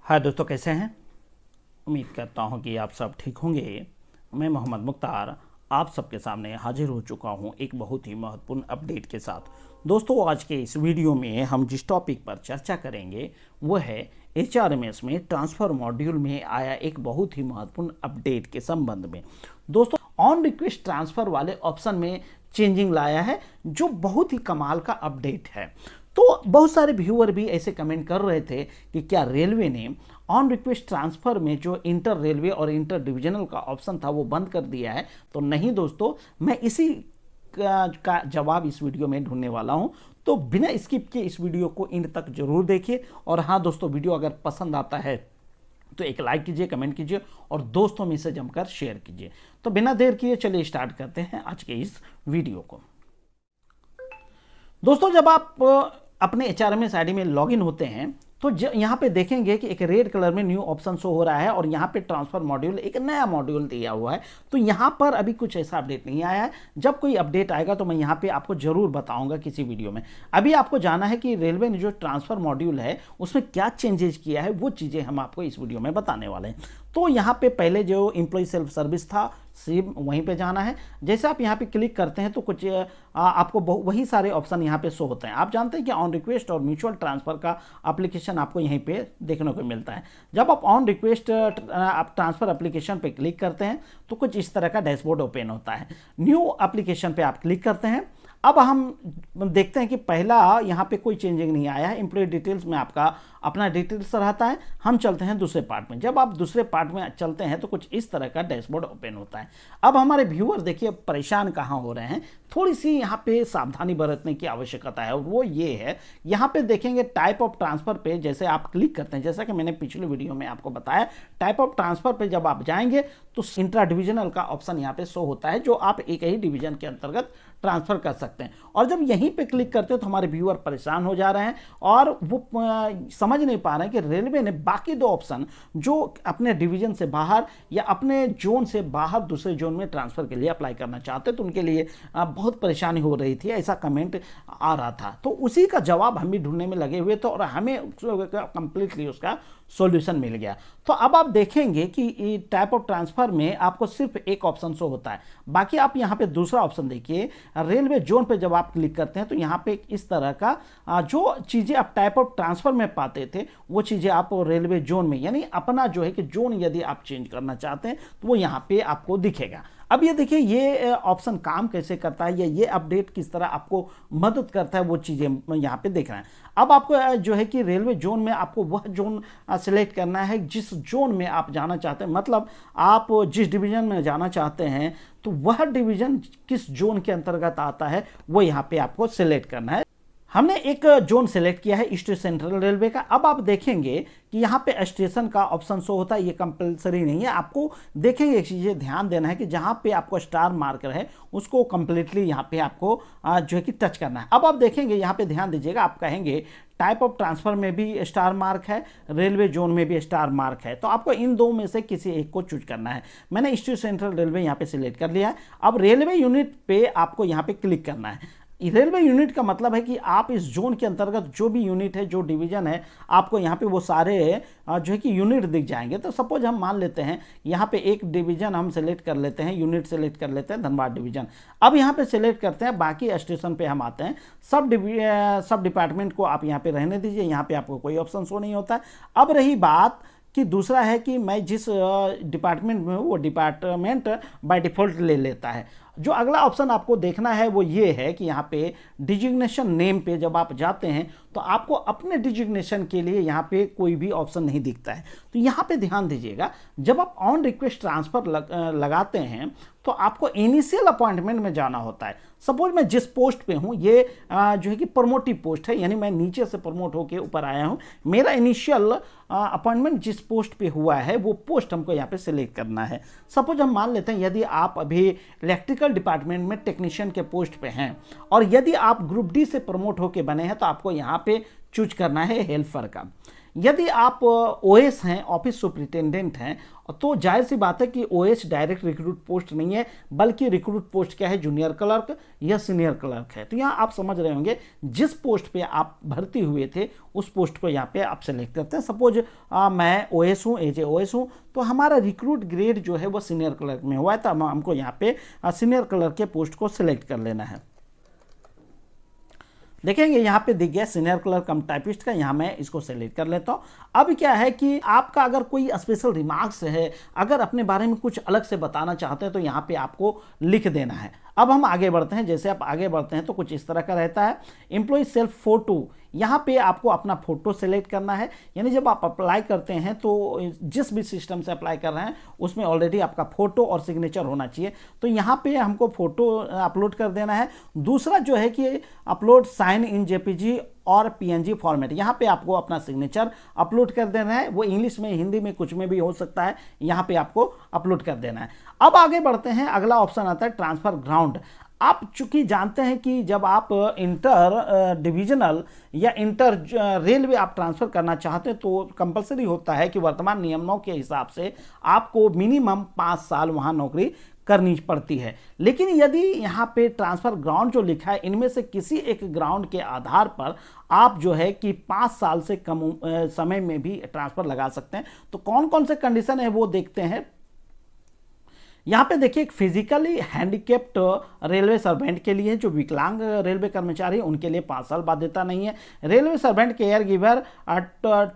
हाय दोस्तों, कैसे हैं। उम्मीद करता हूं कि आप सब ठीक होंगे। मैं मोहम्मद मुख्तार आप सबके सामने हाजिर हो चुका हूं एक बहुत ही महत्वपूर्ण अपडेट के साथ। दोस्तों, आज के इस वीडियो में हम जिस टॉपिक पर चर्चा करेंगे वो है HRMS में ट्रांसफ़र मॉड्यूल में आया एक बहुत ही महत्वपूर्ण अपडेट के संबंध में। दोस्तों, ऑन रिक्वेस्ट ट्रांसफ़र वाले ऑप्शन में चेंजिंग लाया है जो बहुत ही कमाल का अपडेट है। तो बहुत सारे व्यूअर भी ऐसे कमेंट कर रहे थे कि क्या रेलवे ने ऑन रिक्वेस्ट ट्रांसफ़र में जो इंटर रेलवे और इंटर डिविजनल का ऑप्शन था वो बंद कर दिया है। तो नहीं दोस्तों, मैं इसी का जवाब इस वीडियो में ढूंढने वाला हूं। तो बिना स्किप के इस वीडियो को एंड तक जरूर देखिए। और हाँ दोस्तों, वीडियो अगर पसंद आता है तो एक लाइक कीजिए, कमेंट कीजिए और दोस्तों में से जमकर शेयर कीजिए। तो बिना देर किए चलिए स्टार्ट करते हैं आज के इस वीडियो को। दोस्तों, जब आप अपने HRMS आईडी में लॉगिन होते हैं तो यहाँ पे देखेंगे कि एक रेड कलर में न्यू ऑप्शन शो हो रहा है और यहाँ पे ट्रांसफर मॉड्यूल एक नया मॉड्यूल दिया हुआ है। तो यहाँ पर अभी कुछ ऐसा अपडेट नहीं आया है। जब कोई अपडेट आएगा तो मैं यहाँ पे आपको जरूर बताऊंगा किसी वीडियो में। अभी आपको जाना है कि रेलवे ने जो ट्रांसफर मॉड्यूल है उसमें क्या चेंजेस किया है, वो चीज़ें हम आपको इस वीडियो में बताने वाले हैं। तो यहाँ पे पहले जो एम्प्लॉय सेल्फ सर्विस था सेम वहीं पे जाना है। जैसे आप यहाँ पे क्लिक करते हैं तो कुछ आपको वही सारे ऑप्शन यहाँ पे शो होते हैं। आप जानते हैं कि ऑन रिक्वेस्ट और म्यूचुअल ट्रांसफ़र का एप्लीकेशन आपको यहीं पे देखने को मिलता है। जब आप ऑन रिक्वेस्ट आप ट्रांसफ़र एप्लीकेशन पे क्लिक करते हैं तो कुछ इस तरह का डैशबोर्ड ओपन होता है। न्यू एप्लीकेशन पे आप क्लिक करते हैं। अब हम देखते हैं कि पहला यहाँ पे कोई चेंजिंग नहीं आया है। एम्प्लॉय डिटेल्स में आपका अपना डिटेल्स रहता है। हम चलते हैं दूसरे पार्ट में। जब आप दूसरे पार्ट में चलते हैं तो कुछ इस तरह का डैशबोर्ड ओपन होता है। अब हमारे व्यूअर देखिए परेशान कहाँ हो रहे हैं, थोड़ी सी यहाँ पे सावधानी बरतने की आवश्यकता है। और वो ये है, यहाँ पे देखेंगे टाइप ऑफ ट्रांसफ़र पे जैसे आप क्लिक करते हैं, जैसा कि मैंने पिछले वीडियो में आपको बताया, टाइप ऑफ ट्रांसफ़र पे जब आप जाएंगे तो इंट्रा डिविजनल का ऑप्शन यहाँ पे शो होता है जो आप एक ही डिवीजन के अंतर्गत ट्रांसफ़र कर सकते हैं। और जब यहीं पे क्लिक करते हैं तो हमारे व्यूअर परेशान हो जा रहे हैं और वो समझ नहीं पा रहे हैं कि रेलवे ने बाकी दो ऑप्शन जो अपने डिवीजन से बाहर या अपने जोन से बाहर दूसरे जोन में ट्रांसफ़र के लिए अप्लाई करना चाहते तो उनके लिए बहुत परेशानी हो रही थी, ऐसा कमेंट आ रहा था। तो उसी का जवाब हम भी ढूंढने में लगे हुए थे और हमें कंप्लीटली उसका सॉल्यूशन मिल गया। तो अब आप देखेंगे कि टाइप ऑफ ट्रांसफ़र में आपको सिर्फ एक ऑप्शन शो होता है। बाकी आप यहाँ पे दूसरा ऑप्शन देखिए, रेलवे जोन पे जब आप क्लिक करते हैं तो यहाँ पे इस तरह का जो चीज़ें आप टाइप ऑफ ट्रांसफ़र में पाते थे वो चीज़ें आप रेलवे जोन में, यानी अपना जो है कि जोन यदि आप चेंज करना चाहते हैं तो वो यहाँ पे आपको दिखेगा। अब ये देखिए ये ऑप्शन काम कैसे करता है या ये अपडेट किस तरह आपको मदद करता है, वो चीज़ें यहाँ पे देख रहे हैं। अब आपको जो है कि रेलवे जोन में आपको वह जोन सेलेक्ट करना है जिस जोन में आप जाना चाहते हैं। मतलब आप जिस डिवीज़न में जाना चाहते हैं तो वह डिवीज़न किस जोन के अंतर्गत आता है वो यहाँ पे आपको सेलेक्ट करना है। हमने एक जोन सेलेक्ट किया है ईस्ट सेंट्रल रेलवे का। अब आप देखेंगे कि यहाँ पे स्टेशन का ऑप्शन शो होता है, ये कंपलसरी नहीं है। आपको देखेंगे एक चीज़ ध्यान देना है कि जहाँ पे आपको स्टार मार्कर है उसको कंप्लीटली यहाँ पे आपको जो है कि टच करना है। अब आप देखेंगे यहाँ पे ध्यान दीजिएगा, आप कहेंगे टाइप ऑफ ट्रांसफ़र में भी स्टार मार्क है, रेलवे जोन में भी स्टार मार्क है। तो आपको इन दो में से किसी एक को चूज करना है। मैंने ईस्ट सेंट्रल रेलवे यहाँ पे सिलेक्ट कर लिया है। अब रेलवे यूनिट पे आपको यहाँ पे क्लिक करना है। रेलवे यूनिट का मतलब है कि आप इस जोन के अंतर्गत जो भी यूनिट है, जो डिवीजन है, आपको यहाँ पे वो सारे जो है कि यूनिट दिख जाएंगे। तो सपोज हम मान लेते हैं यहाँ पे एक डिवीजन हम सेलेक्ट कर लेते हैं, यूनिट सेलेक्ट कर लेते हैं धनबाद डिवीजन। अब यहाँ पे सेलेक्ट करते हैं, बाकी स्टेशन पे हम आते हैं। सब डिपार्टमेंट को आप यहाँ पे रहने दीजिए, यहाँ पे आपको कोई ऑप्शन शो नहीं होता है। अब रही बात कि दूसरा है कि मैं जिस डिपार्टमेंट में हूँ वो डिपार्टमेंट बाय डिफ़ॉल्ट ले लेता है। जो अगला ऑप्शन आपको देखना है वो ये है कि यहाँ पे डिजिग्नेशन नेम पे जब आप जाते हैं तो आपको अपने डिजिग्नेशन के लिए यहाँ पे कोई भी ऑप्शन नहीं दिखता है। तो यहाँ पे ध्यान दीजिएगा, जब आप ऑन रिक्वेस्ट ट्रांसफ़र लगाते हैं तो आपको इनिशियल अपॉइंटमेंट में जाना होता है। सपोज मैं जिस पोस्ट पे हूँ ये जो है कि प्रमोटिव पोस्ट है, यानी मैं नीचे से प्रमोट होकर ऊपर आया हूँ। मेरा इनिशियल अपॉइंटमेंट जिस पोस्ट पे हुआ है वो पोस्ट हमको यहाँ पे सिलेक्ट करना है। सपोज हम मान लेते हैं यदि आप अभी इलेक्ट्रिकल डिपार्टमेंट में टेक्नीशियन के पोस्ट पे हैं और यदि आप ग्रुप डी से प्रमोट होकर बने हैं तो आपको यहाँ पे चूज करना है हेल्पर का। यदि आप ओएस हैं, ऑफिस सुपरिटेंडेंट हैं, तो जाहिर सी बात है कि ओएस डायरेक्ट रिक्रूट पोस्ट नहीं है, बल्कि रिक्रूट पोस्ट क्या है, जूनियर क्लर्क या सीनियर क्लर्क है। तो यहाँ आप समझ रहे होंगे जिस पोस्ट पे आप भर्ती हुए थे उस पोस्ट को यहाँ पे आप सेलेक्ट करते हैं। सपोज मैं ओएस हूँ, एज ए ओएस हूँ, तो हमारा रिक्रूट ग्रेड जो है वो सीनियर क्लर्क में हुआ है, तो हमको यहाँ पे सीनियर क्लर्क के पोस्ट को सिलेक्ट कर लेना है। देखेंगे यहाँ पे दिख गया सीनियर क्लर्क कम टाइपिस्ट का, यहाँ मैं इसको सेलेक्ट कर लेता हूँ। अब क्या है कि आपका अगर कोई स्पेशल रिमार्क्स है, अगर अपने बारे में कुछ अलग से बताना चाहते हैं, तो यहाँ पे आपको लिख देना है। अब हम आगे बढ़ते हैं। जैसे आप आगे बढ़ते हैं तो कुछ इस तरह का रहता है, एम्प्लॉय सेल्फ फोटो। यहाँ पे आपको अपना फोटो सेलेक्ट करना है, यानी जब आप अप्लाई करते हैं तो जिस भी सिस्टम से अप्लाई कर रहे हैं उसमें ऑलरेडी आपका फोटो और सिग्नेचर होना चाहिए, तो यहाँ पे हमको फोटो अपलोड कर देना है। दूसरा जो है कि अपलोड साइन इन जेपीजी और पीएनजी फॉर्मेट, यहाँ पे आपको अपना सिग्नेचर अपलोड कर देना है। वो इंग्लिश में, हिंदी में, कुछ में भी हो सकता है, यहाँ पे आपको अपलोड कर देना है। अब आगे बढ़ते हैं, अगला ऑप्शन आता है ट्रांसफर ग्राउंड। आप चूंकि जानते हैं कि जब आप इंटर डिविजनल या इंटर रेलवे आप ट्रांसफ़र करना चाहते हैं तो कंपलसरी होता है कि वर्तमान नियमों के हिसाब से आपको मिनिमम 5 साल वहाँ नौकरी करनी पड़ती है। लेकिन यदि यहाँ पे ट्रांसफ़र ग्राउंड जो लिखा है, इनमें से किसी एक ग्राउंड के आधार पर आप जो है कि 5 साल से कम समय में भी ट्रांसफ़र लगा सकते हैं। तो कौन कौन से कंडीशन है वो देखते हैं। यहाँ पे देखिए, एक फिजिकली हैंडीकेप्ड रेलवे सर्वेंट के लिए, जो विकलांग रेलवे कर्मचारी उनके लिए 5 साल बाध्यता नहीं है। Railway servant care giver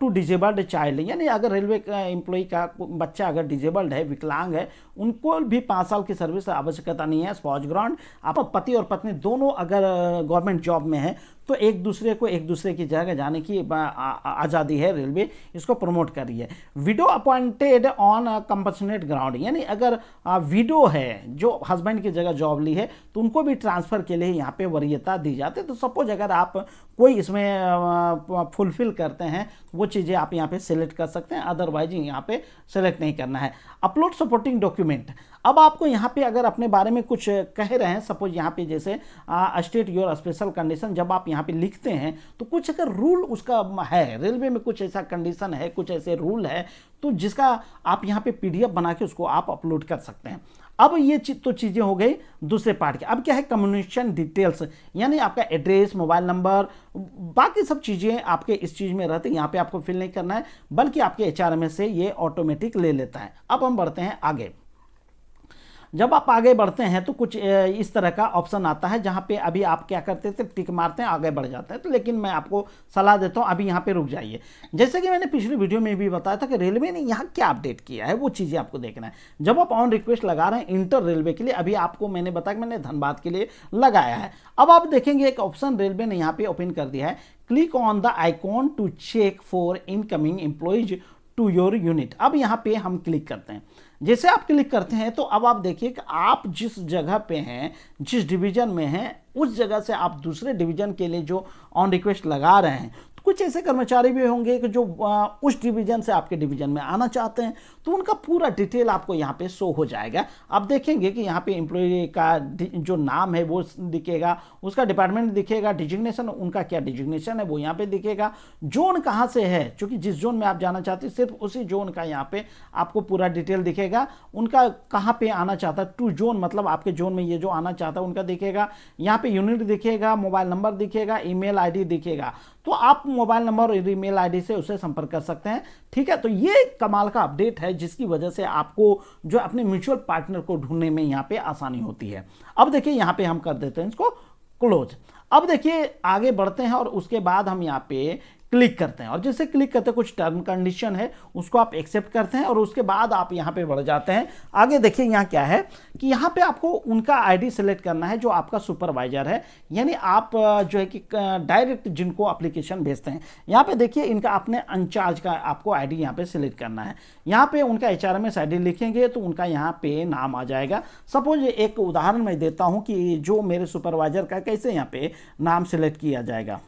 to disabled child, यानी अगर रेलवे एम्प्लॉय का बच्चा अगर डिजेबल्ड है, विकलांग है, उनको भी 5 साल की सर्विस आवश्यकता नहीं है। स्पॉज ग्राउंड, आप पति और पत्नी दोनों अगर गवर्नमेंट जॉब में है तो एक दूसरे की जगह जाने की आज़ादी है, रेलवे इसको प्रमोट कर रही है। Window appointed on compassionate ground, यानी अगर विडो है जो हस्बैंड की जगह जॉब ली है तो उनको भी ट्रांसफ़र के लिए यहाँ पे वरीयता दी जाती है। तो सपोज अगर आप कोई इसमें फुलफिल करते हैं वो चीज़ें आप यहाँ पे सिलेक्ट कर सकते हैं, अदरवाइज यहाँ पे सिलेक्ट नहीं करना है। अपलोड सपोर्टिंग डॉक्यूमेंट, अब आपको यहाँ पे अगर अपने बारे में कुछ कह रहे हैं, सपोज यहाँ पे जैसे स्टेट योर स्पेशल कंडीशन, जब आप यहाँ पे लिखते हैं तो कुछ अगर रूल उसका है, रेलवे में कुछ ऐसा कंडीशन है, कुछ ऐसे रूल है, तो जिसका आप यहाँ पे PDF बना के उसको आप अपलोड कर सकते हैं। अब ये तो चीज़ें हो गई दूसरे पार्ट की। अब क्या है, कम्युनिकेशन डिटेल्स, यानी आपका एड्रेस, मोबाइल नंबर, बाकी सब चीज़ें आपके इस चीज़ में रहते हैं, यहाँ पे आपको फिल नहीं करना है, बल्कि आपके HRMS से ये ऑटोमेटिक ले लेता है। अब हम बढ़ते हैं आगे। जब आप आगे बढ़ते हैं तो कुछ इस तरह का ऑप्शन आता है, जहाँ पे अभी आप क्या करते थे, टिक मारते हैं, आगे बढ़ जाते हैं। तो लेकिन मैं आपको सलाह देता हूँ अभी यहाँ पे रुक जाइए। जैसे कि मैंने पिछली वीडियो में भी बताया था कि रेलवे ने यहाँ क्या अपडेट किया है, वो चीज़ें आपको देखना है। जब आप ऑन रिक्वेस्ट लगा रहे हैं इंटर रेलवे के लिए, अभी आपको मैंने बताया कि मैंने धनबाद के लिए लगाया है। अब आप देखेंगे एक ऑप्शन रेलवे ने यहाँ पे ओपन कर दिया है, click on the icon to check for incoming employees to your unit. अब यहाँ पे हम क्लिक करते हैं। जैसे आप क्लिक करते हैं तो अब आप देखिए कि आप जिस जगह पे हैं, जिस डिवीजन में हैं, उस जगह से आप दूसरे डिवीजन के लिए जो ऑन रिक्वेस्ट लगा रहे हैं, तो कुछ ऐसे कर्मचारी भी होंगे कि जो उस डिवीजन से आपके डिवीजन में आना चाहते हैं, तो उनका पूरा डिटेल आपको यहाँ पे शो हो जाएगा। आप देखेंगे कि यहाँ पे एम्प्लॉय का जो नाम है वो दिखेगा, उसका डिपार्टमेंट दिखेगा, डिजिग्नेशन, उनका क्या डिजिग्नेशन है वो यहाँ पे दिखेगा, जोन कहाँ से है, क्योंकि जिस जोन में आप जाना चाहते हैं सिर्फ उसी जोन का यहाँ पे आपको पूरा डिटेल दिखेगा, उनका कहाँ पे आना चाहता है, टू जोन मतलब आपके जोन में ये जो आना चाहता है उनका दिखेगा, यहाँ पे यूनिट दिखेगा, मोबाइल नंबर दिखेगा, ईमेल आईडी दिखेगा, तो आप मोबाइल नंबर और ईमेल आईडी से उसे संपर्क कर सकते हैं। ठीक है, तो ये कमाल का अपडेट है जिसकी वजह से आपको जो अपने म्यूचुअल पार्टनर को ढूंढने में यहाँ पे आसानी होती है। अब देखिए यहाँ पे हम कर देते हैं इसको क्लोज। अब देखिए आगे बढ़ते हैं और उसके बाद हम यहाँ पे क्लिक करते हैं, और जैसे क्लिक करते हैं कुछ टर्म कंडीशन है उसको आप एक्सेप्ट करते हैं, और उसके बाद आप यहाँ पे बढ़ जाते हैं आगे। देखिए यहाँ क्या है कि यहाँ पे आपको उनका आईडी सेलेक्ट करना है जो आपका सुपरवाइजर है, यानी आप जो है कि डायरेक्ट जिनको एप्लीकेशन भेजते हैं। यहाँ पे देखिए इनका अपने इंचार्ज का आपको आईडी यहाँ पे सिलेक्ट करना है। यहाँ पे उनका HRMS आईडी लिखेंगे तो उनका यहाँ पे नाम आ जाएगा। सपोज एक उदाहरण मैं देता हूँ कि जो मेरे सुपरवाइजर का कैसे यहाँ पे नाम सिलेक्ट किया जाएगा।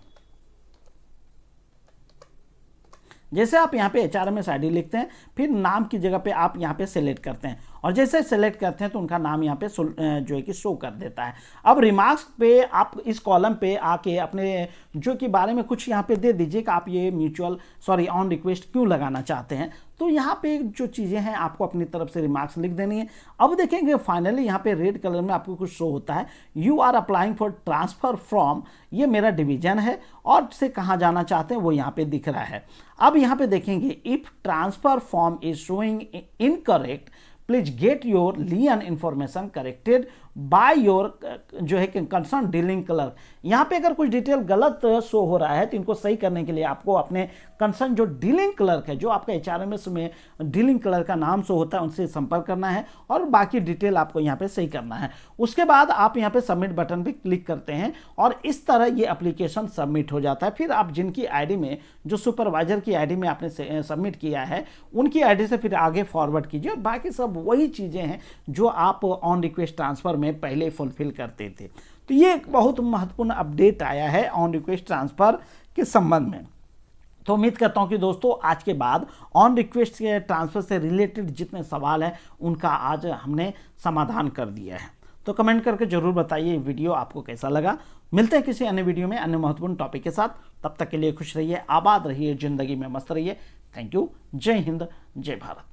जैसे आप यहाँ पे HRMS ID लिखते हैं, फिर नाम की जगह पे आप यहाँ पे सेलेक्ट करते हैं और जैसे सेलेक्ट करते हैं तो उनका नाम यहाँ पे जो है कि शो कर देता है। अब रिमार्क्स पे आप इस कॉलम पे आके अपने जो कि बारे में कुछ यहाँ पे दे दीजिए कि आप ये ऑन रिक्वेस्ट क्यों लगाना चाहते हैं। तो यहाँ पे जो चीज़ें हैं आपको अपनी तरफ से रिमार्क्स लिख देनी है। अब देखेंगे फाइनली यहाँ पे रेड कलर में आपको कुछ शो होता है, you are applying for transfer from, ये मेरा डिवीजन है और से कहाँ जाना चाहते हैं वो यहाँ पे दिख रहा है। अब यहाँ पे देखेंगे if transfer form is showing incorrect please get your lien information corrected by your जो है कि कंसर्न डीलिंग क्लर्क। यहाँ पे अगर कुछ डिटेल गलत शो हो रहा है तो इनको सही करने के लिए आपको अपने कंसर्न जो डीलिंग क्लर्क है, जो आपका HRMS में डीलिंग क्लर्क का नाम शो होता है, उनसे संपर्क करना है और बाकी डिटेल आपको यहाँ पे सही करना है। उसके बाद आप यहाँ पे सबमिट बटन पे क्लिक करते हैं और इस तरह ये एप्लीकेशन सबमिट हो जाता है। फिर आप जिनकी ID में, जो सुपरवाइजर की ID में आपने सबमिट किया है, उनकी ID से फिर आगे फॉरवर्ड कीजिए और बाकी सब वही चीज़ें हैं जो आप ऑन रिक्वेस्ट ट्रांसफ़र में पहले फुलफिल करते थे। तो ये एक बहुत महत्वपूर्ण अपडेट आया है ऑन रिक्वेस्ट ट्रांसफ़र के संबंध में। तो उम्मीद करता हूं कि दोस्तों आज के बाद ऑन रिक्वेस्ट के ट्रांसफ़र से रिलेटेड जितने सवाल हैं उनका आज हमने समाधान कर दिया है। तो कमेंट करके जरूर बताइए वीडियो आपको कैसा लगा। मिलते हैं किसी अन्य वीडियो में अन्य महत्वपूर्ण टॉपिक के साथ। तब तक के लिए खुश रहिए, आबाद रहिए, जिंदगी में मस्त रहिए। Thank you. जय हिंद, जय भारत।